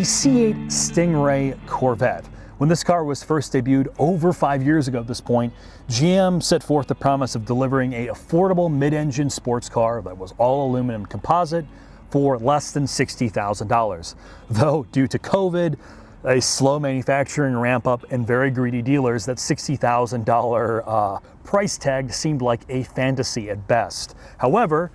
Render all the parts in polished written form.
C8 Stingray Corvette. When this car was first debuted over 5 years ago at this point, GM set forth the promise of delivering an affordable mid-engine sports car that was all aluminum composite for less than $60,000. Though due to COVID, a slow manufacturing ramp up and very greedy dealers, that $60,000 price tag seemed like a fantasy at best. However,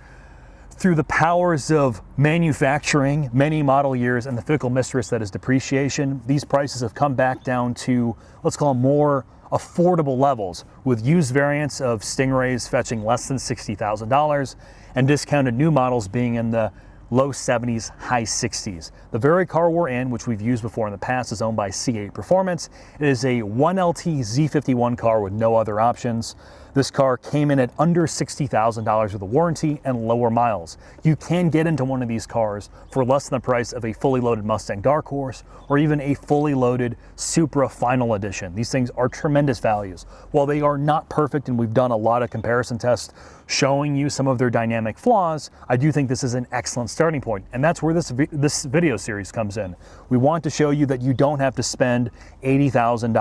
through the powers of manufacturing, many model years, and the fickle mistress that is depreciation, these prices have come back down to, let's call them, more affordable levels, with used variants of Stingrays fetching less than $60,000 and discounted new models being in the low 70s, high 60s. The very car we're in, which we've used before in the past, is owned by C8 Performance. It is a 1LT Z51 car with no other options. This car came in at under $60,000 with a warranty and lower miles. You can get into one of these cars for less than the price of a fully loaded Mustang Dark Horse or even a fully loaded Supra Final Edition. These things are tremendous values. While they are not perfect, and we've done a lot of comparison tests showing you some of their dynamic flaws, I do think this is an excellent starting point. And that's where this video series comes in. We want to show you that you don't have to spend $80,000,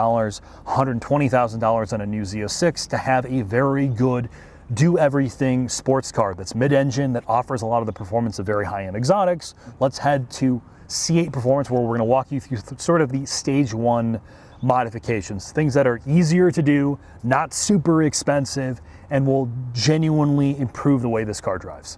$120,000 on a new Z06 to have a very good do-everything sports car that's mid-engine, that offers a lot of the performance of very high-end exotics. Let's head to C8 Performance, where we're going to walk you through sort of the stage one modifications, things that are easier to do, not super expensive, and will genuinely improve the way this car drives.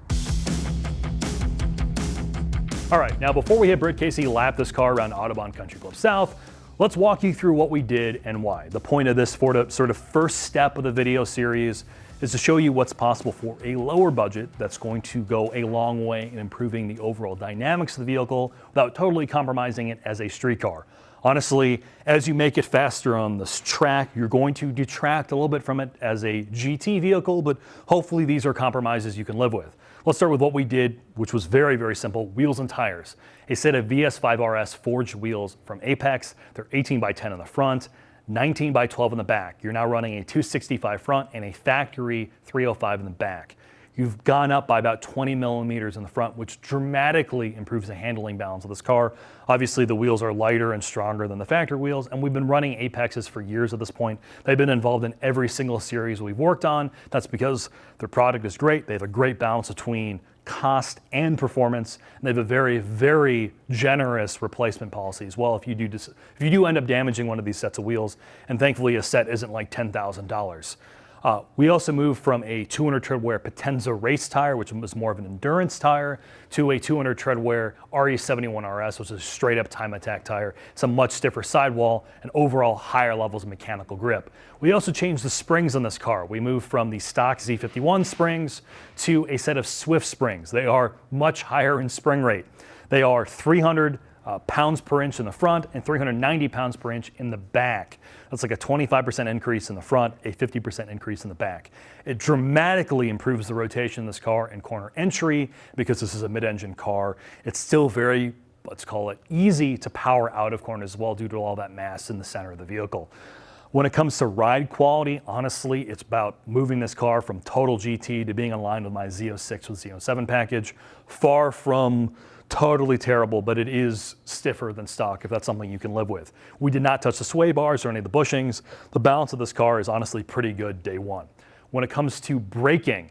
All right, now before we hit Britt Casey lap this car around Audubon Country Club South, let's walk you through what we did and why. The point of this sort of first step of the video series is to show you what's possible for a lower budget that's going to go a long way in improving the overall dynamics of the vehicle without totally compromising it as a street car. Honestly, as you make it faster on this track, you're going to detract a little bit from it as a GT vehicle, but hopefully these are compromises you can live with. Let's start with what we did, which was very, very simple: wheels and tires. A set of VS5RS forged wheels from Apex. They're 18 by 10 in the front, 19 by 12 in the back. You're now running a 265 front and a factory 305 in the back. You've gone up by about 20 millimeters in the front, which dramatically improves the handling balance of this car. Obviously, the wheels are lighter and stronger than the factory wheels, and we've been running Apexes for years at this point. They've been involved in every single series we've worked on. That's because their product is great. They have a great balance between cost and performance, and they have a very, very generous replacement policy as well if you do end up damaging one of these sets of wheels, and thankfully a set isn't like $10,000. We also moved from a 200 tread wear Potenza race tire, which was more of an endurance tire, to a 200 tread wear RE71 RS, which is a straight up time attack tire. It's a much stiffer sidewall and overall higher levels of mechanical grip. We also changed the springs on this car. We moved from the stock Z51 springs to a set of Swift springs. They are much higher in spring rate. They are 300 pounds per inch in the front and 390 pounds per inch in the back. That's like a 25% increase in the front, a 50% increase in the back. It dramatically improves the rotation in this car and corner entry because this is a mid-engine car. It's still very, let's call it, easy to power out of corners as well due to all that mass in the center of the vehicle. When it comes to ride quality, honestly, it's about moving this car from total GT to being in line with my Z06 with Z07 package. Far from totally terrible, but it is stiffer than stock if that's something you can live with. We did not touch the sway bars or any of the bushings. The balance of this car is honestly pretty good day one. When it comes to braking,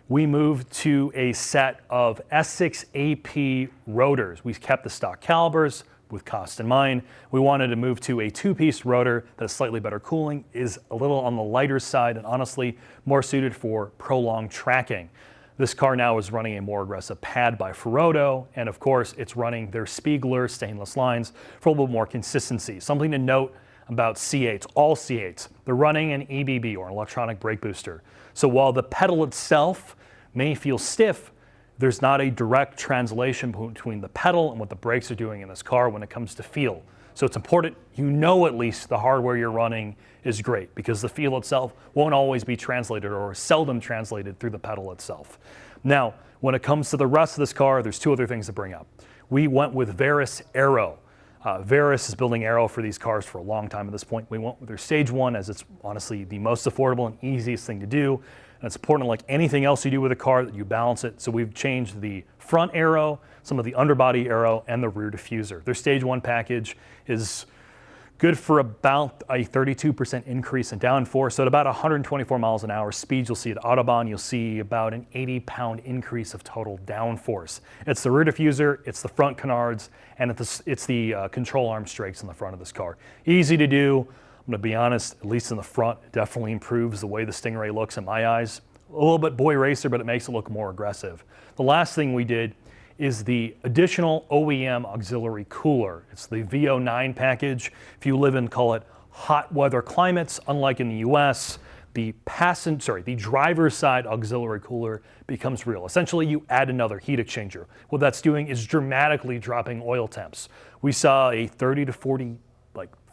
we moved to a set of S6AP rotors. We kept the stock calibers with cost in mind. We wanted to move to a two-piece rotor that has slightly better cooling, is a little on the lighter side, and honestly more suited for prolonged tracking. This car now is running a more aggressive pad by Ferodo, and of course it's running their Spiegler stainless lines for a little bit more consistency. Something to note about C8s, all C8s, they're running an EBB, or an electronic brake booster. So while the pedal itself may feel stiff, there's not a direct translation between the pedal and what the brakes are doing in this car when it comes to feel. So it's important you know at least the hardware you're running is great, because the feel itself won't always be translated, or seldom translated, through the pedal itself. Now, when it comes to the rest of this car, there's two other things to bring up. We went with Veris Aero. Veris is building aero for these cars for a long time at this point. We went with their stage one as it's honestly the most affordable and easiest thing to do. And it's important, like anything else you do with a car, that you balance it. So we've changed the front aero some of the underbody aero, and the rear diffuser. Their stage 1 package is good for about a 32% increase in downforce. So at about 124 miles an hour speeds you'll see at Autobahn, you'll see about an 80-pound increase of total downforce. It's the rear diffuser, it's the front canards, and it's the control arm strakes in the front of this car. Easy to do. I'm gonna be honest, at least in the front, it definitely improves the way the Stingray looks in my eyes. A little bit boy racer, but it makes it look more aggressive. The last thing we did is the additional OEM auxiliary cooler. It's the VO9 package. If you live in, call it, hot weather climates, unlike in the US, the driver's side auxiliary cooler becomes real. Essentially, you add another heat exchanger. What that's doing is dramatically dropping oil temps. We saw a 30 to 40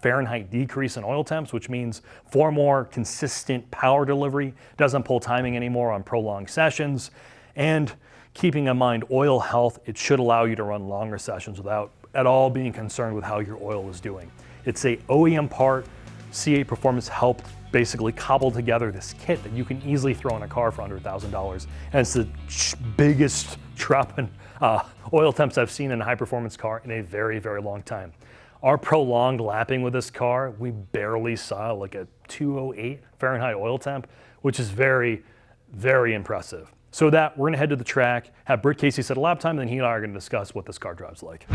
Fahrenheit decrease in oil temps, which means far more consistent power delivery, doesn't pull timing anymore on prolonged sessions, and keeping in mind oil health, it should allow you to run longer sessions without at all being concerned with how your oil is doing. It's a OEM part. C8 Performance helped basically cobble together this kit that you can easily throw in a car for under $1,000. And it's the biggest drop in oil temps I've seen in a high performance car in a very, very long time. Our prolonged lapping with this car, we barely saw like a 208 Fahrenheit oil temp, which is very, very impressive. So with that, we're gonna head to the track, have Britt Casey set a lap time, and then he and I are gonna discuss what this car drives like.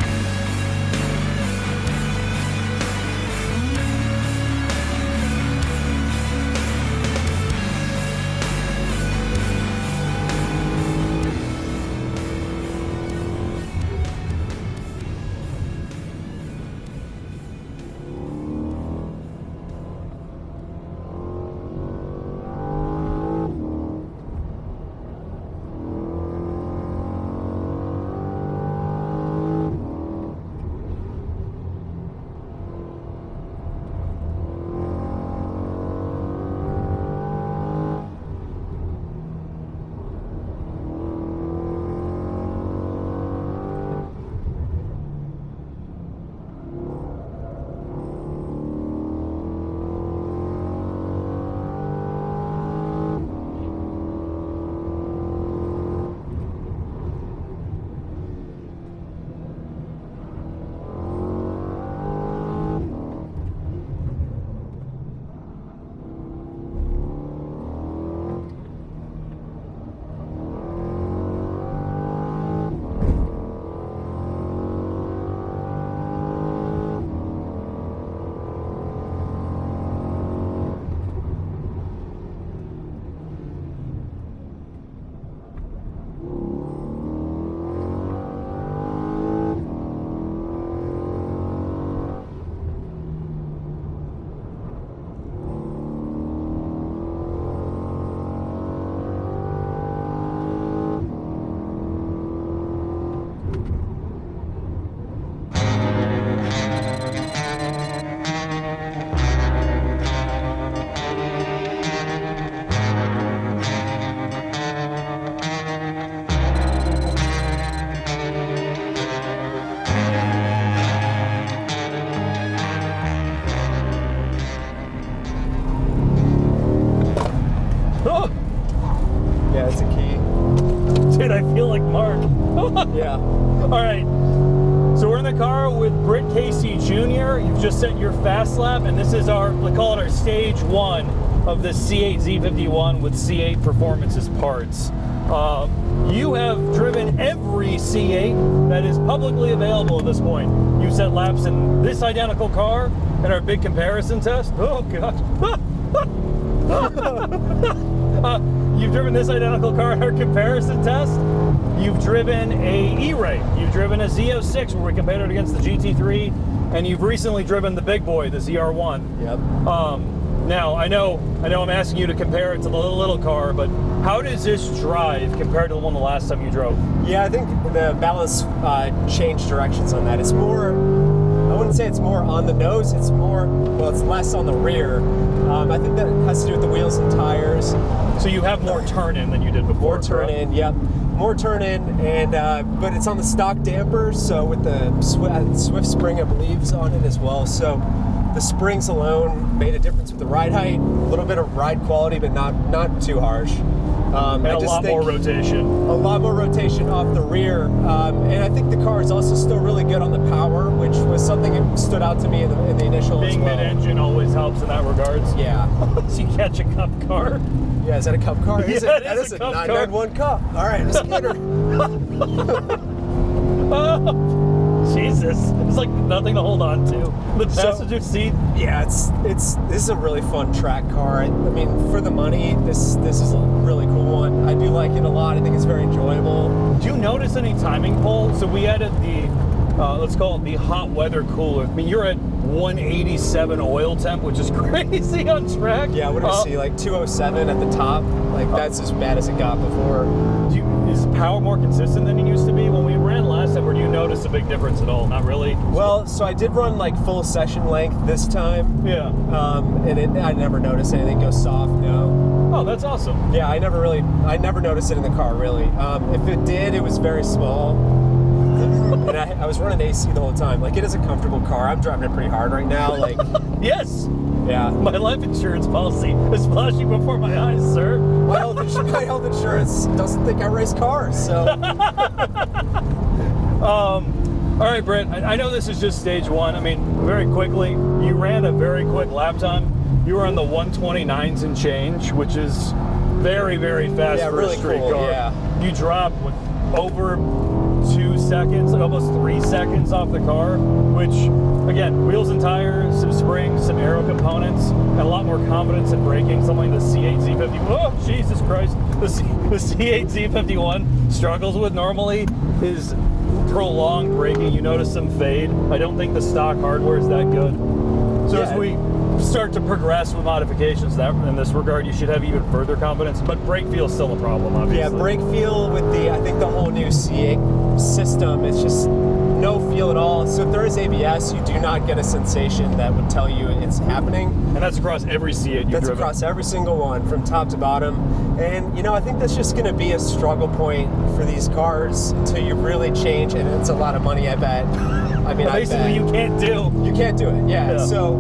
Yeah. All right. So we're in the car with Britt Casey Jr. You've just set your fast lap, and this is our, we call it our stage 1 of the C8 Z51 with C8 Performance's parts. You have driven every C8 that is publicly available at this point. You've set laps in this identical car in our big comparison test. Oh, gosh. You've driven this identical car in our comparison test. You've driven a E-Ray. You've driven a Z06 where we compared it against the GT3, and you've recently driven the big boy, the ZR1. Yep. Now I know I'm asking you to compare it to the little car, but how does this drive compared to the one the last time you drove? Yeah, I think the balance changed directions on that. It's more, I wouldn't say it's more on the nose, it's more, well, it's less on the rear. I think that has to do with the wheels and tires. So you have more turn-in than you did before. More turn-in, yep. More turn-in, and but it's on the stock dampers, so with the Swift spring, I believe, is on it as well. So the springs alone made a difference with the ride height, a little bit of ride quality, but not too harsh. And a lot more rotation. A lot more rotation off the rear. And I think the car is also still really good on the power, which was something that stood out to me in the initial Being as well. mid-engine always helps in that regards. Yeah. So you catch a cup car. Yeah, is that a cup car? Yeah, That is a cup 991 Cup. All right, let's get her. Jesus, it's like nothing to hold on to. The passenger seat. Yeah, this is a really fun track car. I mean, for the money, this is a really cool one. I do like it a lot. I think it's very enjoyable. Do you notice any timing pull? So we added the, let's call it the hot weather cooler. I mean, you're at 187 oil temp, which is crazy on track. Yeah, what do we see? Like 207 at the top. Like that's as bad as it got before. Is power more consistent than it used to be? When we ran last time, or do you notice a big difference at all? Not really? Well, so I did run like full session length this time. Yeah. And I never noticed anything go soft, no. Oh, that's awesome. Yeah, I never noticed it in the car, really. If it did, it was very small. And I was running AC the whole time. Like, it is a comfortable car. I'm driving it pretty hard right now. Like, yes. Yeah. My life insurance policy is flashing before my eyes, sir. My health insurance doesn't think I race cars, so. All right, Britt, I know this is just stage one. I mean, very quickly, you ran a very quick lap time. You were on the 129s and change, which is very, very fast for really a street cool, car. yeah. You dropped with over 2 seconds, like almost 3 seconds off the car, which, again, wheels and tires, some springs, some aero components, and a lot more confidence in braking. Something the C8 Z50, oh, Jesus Christ, the C8 Z51 struggles with normally is prolonged braking. You notice some fade. I don't think the stock hardware is that good. So as we start to progress with modifications in this regard, you should have even further confidence, but brake feel is still a problem, obviously. Yeah, brake feel with I think the whole new C8 system, it's just no feel at all. So if there is ABS, you do not get a sensation that would tell you it's happening. And that's across every C8 you've driven. That's across every single one, from top to bottom. And, I think that's just going to be a struggle point for these cars until you really change, and it's a lot of money, I bet. I mean, basically, you can't do. You can't do it, yeah. So,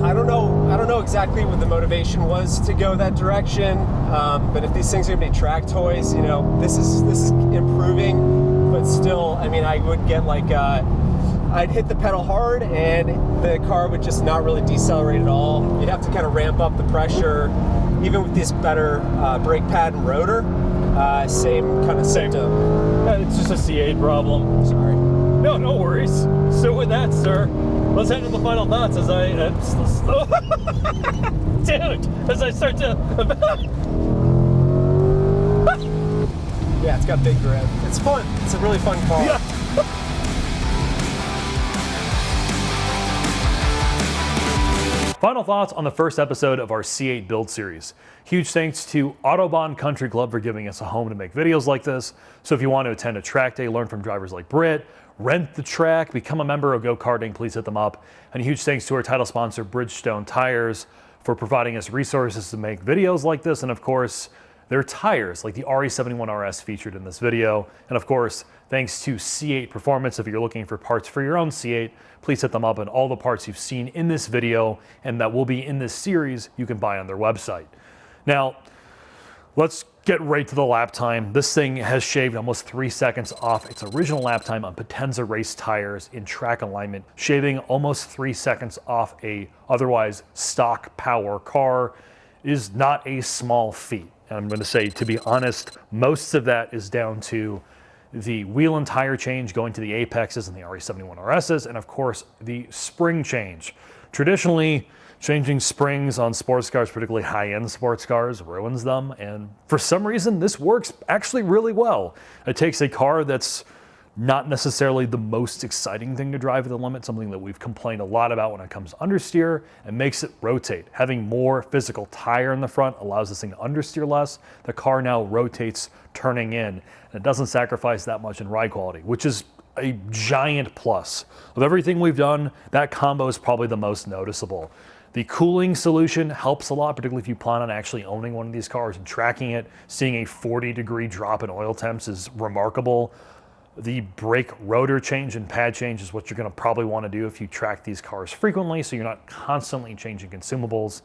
I don't know exactly what the motivation was to go that direction. But if these things are going to be track toys, this is improving. But still, I mean, I would get like, I'd hit the pedal hard and the car would just not really decelerate at all. You'd have to kind of ramp up the pressure, even with this better brake pad and rotor. Same kind of symptom. It's just a C8 problem. Sorry. No worries. So with that, sir, let's head to the final thoughts as I, dude, as I start to. Yeah, it's got big grip. It's fun. It's a really fun car. Yeah. Final thoughts on the first episode of our C8 build series. Huge thanks to Autobahn Country Club for giving us a home to make videos like this. So if you want to attend a track day, learn from drivers like Britt, rent the track, become a member of Go Karting, please hit them up. And a huge thanks to our title sponsor, Bridgestone Tires, for providing us resources to make videos like this. And of course, their tires, like the RE71 RS featured in this video. And of course, thanks to C8 Performance. If you're looking for parts for your own C8, please hit them up, and all the parts you've seen in this video and that will be in this series, you can buy on their website. Now, let's get right to the lap time. This thing has shaved almost 3 seconds off its original lap time on Potenza race tires in track alignment, shaving almost 3 seconds off a otherwise stock power car is not a small feat. And I'm going to say, to be honest, most of that is down to the wheel and tire change going to the Apexes and the RE71 RSs, and of course the spring change. Traditionally, changing springs on sports cars, particularly high-end sports cars, ruins them, and for some reason this works actually really well. It takes a car that's not necessarily the most exciting thing to drive at the limit, something that we've complained a lot about when it comes to understeer, and makes it rotate. Having more physical tire in the front allows this thing to understeer less. The car now rotates turning in, and it doesn't sacrifice that much in ride quality, which is a giant plus. Of everything we've done, that combo is probably the most noticeable. The cooling solution helps a lot, particularly if you plan on actually owning one of these cars and tracking it. Seeing a 40-degree drop in oil temps is remarkable. The brake rotor change and pad change is what you're going to probably want to do if you track these cars frequently, so you're not constantly changing consumables.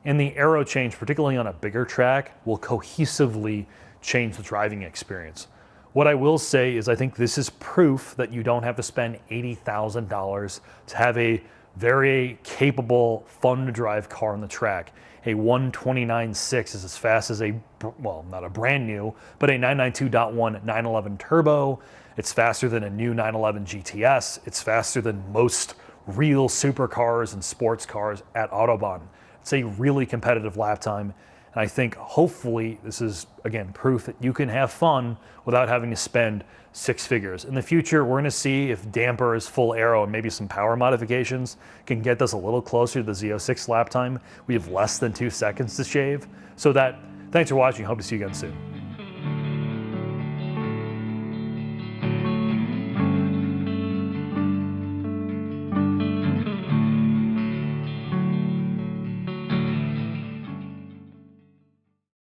And the aero change, particularly on a bigger track, will cohesively change the driving experience. What I will say is I think this is proof that you don't have to spend $80,000 to have a very capable, fun to drive car on the track. A 129.6 is as fast as well, not a brand new, but a 992.1 911 turbo. It's faster than a new 911 GTS. It's faster than most real supercars and sports cars at Autobahn. It's a really competitive lap time. And I think hopefully this is, again, proof that you can have fun without having to spend six figures. In the future, we're gonna see if dampers, full aero, and maybe some power modifications can get us a little closer to the Z06 lap time. We have less than 2 seconds to shave. So thanks for watching. Hope to see you again soon.